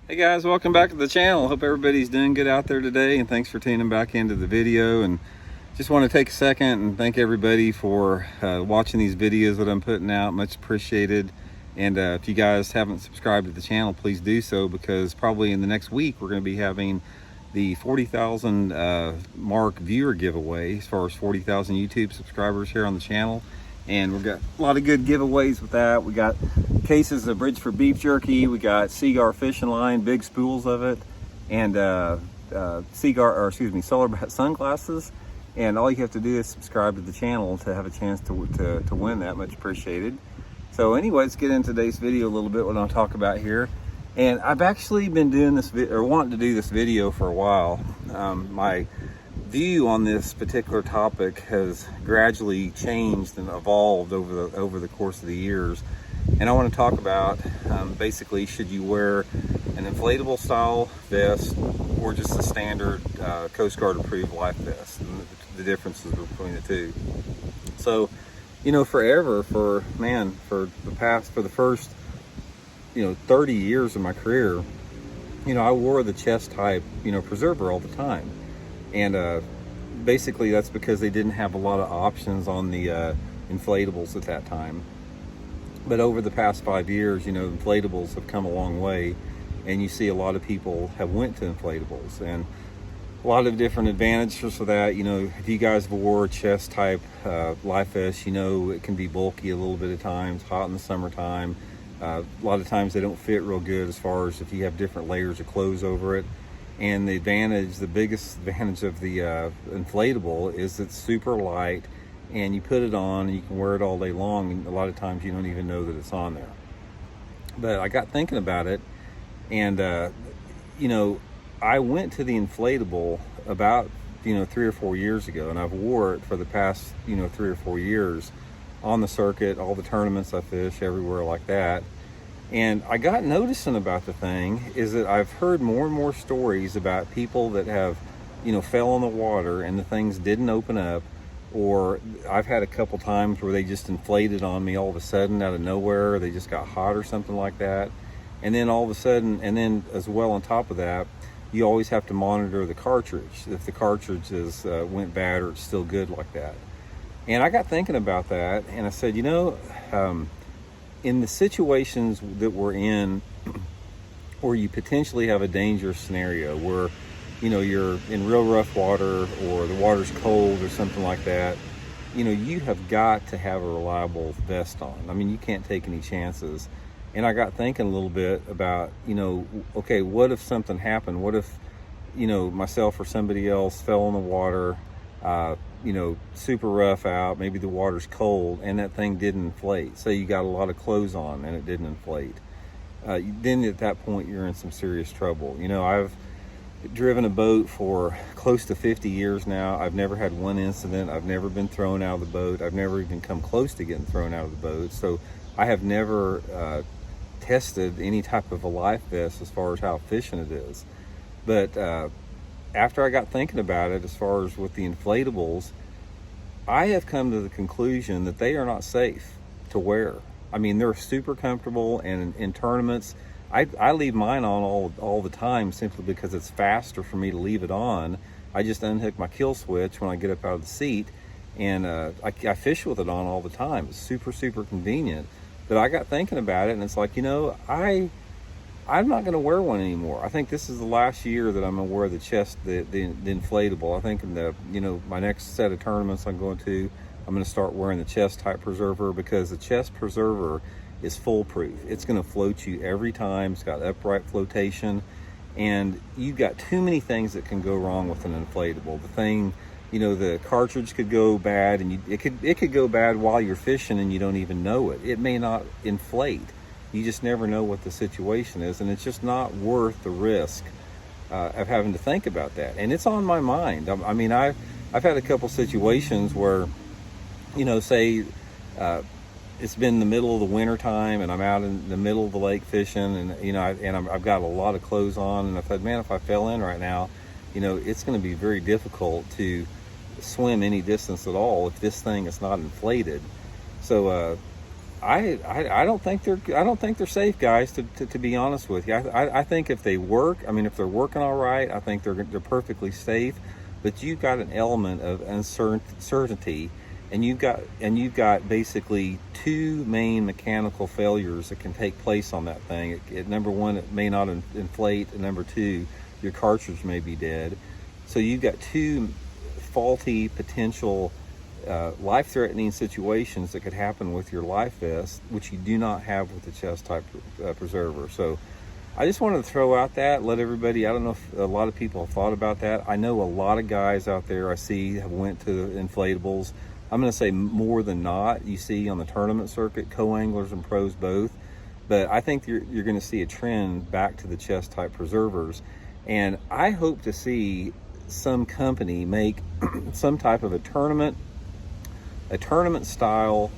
Hey guys, welcome back to the channel. Hope everybody's doing good out there today, and thanks for tuning back into the video. And just want to take a second and thank everybody for watching these videos that I'm putting out. Much appreciated. And if you guys haven't subscribed to the channel, please do so, because probably in the next week we're going to be having the 40,000 mark viewer giveaway, as far as 40,000 YouTube subscribers here on the channel. And we've got a lot of good giveaways with that. We got cases of Bridge for Beef Jerky. We got Seagar fishing line, big spools of it, and solar bat sunglasses. And all you have to do is subscribe to the channel to have a chance to win that. Much appreciated. So anyway, let's get into today's video a little bit, what I'll talk about here. And I've actually been doing this wanting to do this video for a while. My view on this particular topic has gradually changed and evolved over the course of the years, and I want to talk about basically, should you wear an inflatable style vest or just a standard Coast Guard approved life vest, and the differences between the two. So, you know, forever, for the first 30 years of my career, I wore the chest type preserver all the time. And basically that's because they didn't have a lot of options on the inflatables at that time. But over the past 5 years, inflatables have come a long way, and you see a lot of people have went to inflatables, and a lot of different advantages for that. If you guys have wore chest type life vest, it can be bulky a little bit at times, hot in the summertime. A lot of times they don't fit real good as far as if you have different layers of clothes over it. And the biggest advantage of the inflatable is it's super light, and you put it on and you can wear it all day long, and a lot of times you don't even know that it's on there. But I got thinking about it, and I went to the inflatable about 3 or 4 years ago, and I've wore it for the past 3 or 4 years on the circuit, all the tournaments I fish, everywhere like that. And I got noticing about the thing is that I've heard more and more stories about people that have, fell in the water and the things didn't open up, or I've had a couple times where they just inflated on me all of a sudden out of nowhere, or they just got hot or something like that. And then all of a sudden, and then as well on top of that, you always have to monitor the cartridge, if the cartridge went bad or it's still good like that. And I got thinking about that, and I said, in the situations that we're in, where you potentially have a dangerous scenario where, you're in real rough water, or the water's cold or something like that, you have got to have a reliable vest on. I mean, you can't take any chances. And I got thinking a little bit about, okay, what if something happened? What if, myself or somebody else fell in the water, super rough out, maybe the water's cold, and that thing didn't inflate. Say you got a lot of clothes on and it didn't inflate. Then at that point, you're in some serious trouble. I've driven a boat for close to 50 years now. I've never had one incident. I've never been thrown out of the boat. I've never even come close to getting thrown out of the boat. So I have never tested any type of a life vest as far as how efficient it is. But after I got thinking about it, as far as with the inflatables, I have come to the conclusion that they are not safe to wear. I mean, they're super comfortable, and in tournaments, I leave mine on all the time, simply because it's faster for me to leave it on. I just unhook my kill switch when I get up out of the seat, and I fish with it on all the time. It's super, super convenient. But I got thinking about it, and it's like, I'm not going to wear one anymore. I think this is the last year that I'm going to wear the inflatable. I think in my next set of tournaments I'm going to start wearing the chest type preserver, because the chest preserver is foolproof. It's going to float you every time. It's got upright flotation, and you've got too many things that can go wrong with an inflatable. The thing, the cartridge could go bad, and it could go bad while you're fishing and you don't even know it. It may not inflate. You just never know what the situation is, and it's just not worth the risk of having to think about that. And it's on my mind. I mean, I've had a couple situations where, say it's been the middle of the winter time, and I'm out in the middle of the lake fishing, and I've got a lot of clothes on, and I thought, man, if I fell in right now, it's going to be very difficult to swim any distance at all if this thing is not inflated. So I don't think they're safe, guys. To be honest with you, I think if they work, I mean, if they're working all right, I think they're perfectly safe. But you've got an element of uncertainty, and you've got basically two main mechanical failures that can take place on that thing. Number one, it may not inflate, and number two, your cartridge may be dead. So you've got two faulty potential life-threatening situations that could happen with your life vest, which you do not have with the chest type preserver. So I just wanted to throw out that, let everybody, I don't know if a lot of people have thought about that. I know a lot of guys out there I see have went to inflatables. I'm going to say more than not, you see on the tournament circuit, co-anglers and pros both. But I think you're going to see a trend back to the chest type preservers. And I hope to see some company make some type of a tournament style,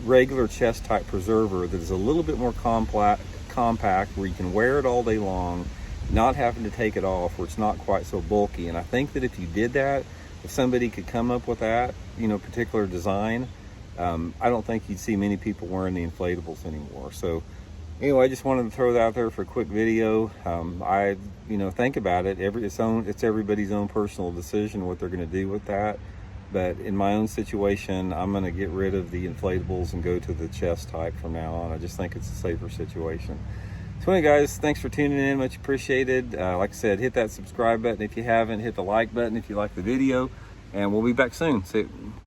regular chest type preserver that is a little bit more compact, where you can wear it all day long, not having to take it off, where it's not quite so bulky. And I think that if you did that, if somebody could come up with that, particular design, I don't think you'd see many people wearing the inflatables anymore. So anyway, I just wanted to throw that out there for a quick video. Think about it. It's everybody's own personal decision what they're going to do with that. But in my own situation, I'm going to get rid of the inflatables and go to the chest type from now on. I just think it's a safer situation. So anyway, guys, thanks for tuning in. Much appreciated. Like I said, hit that subscribe button if you haven't. Hit the like button if you like the video. And we'll be back soon. See you.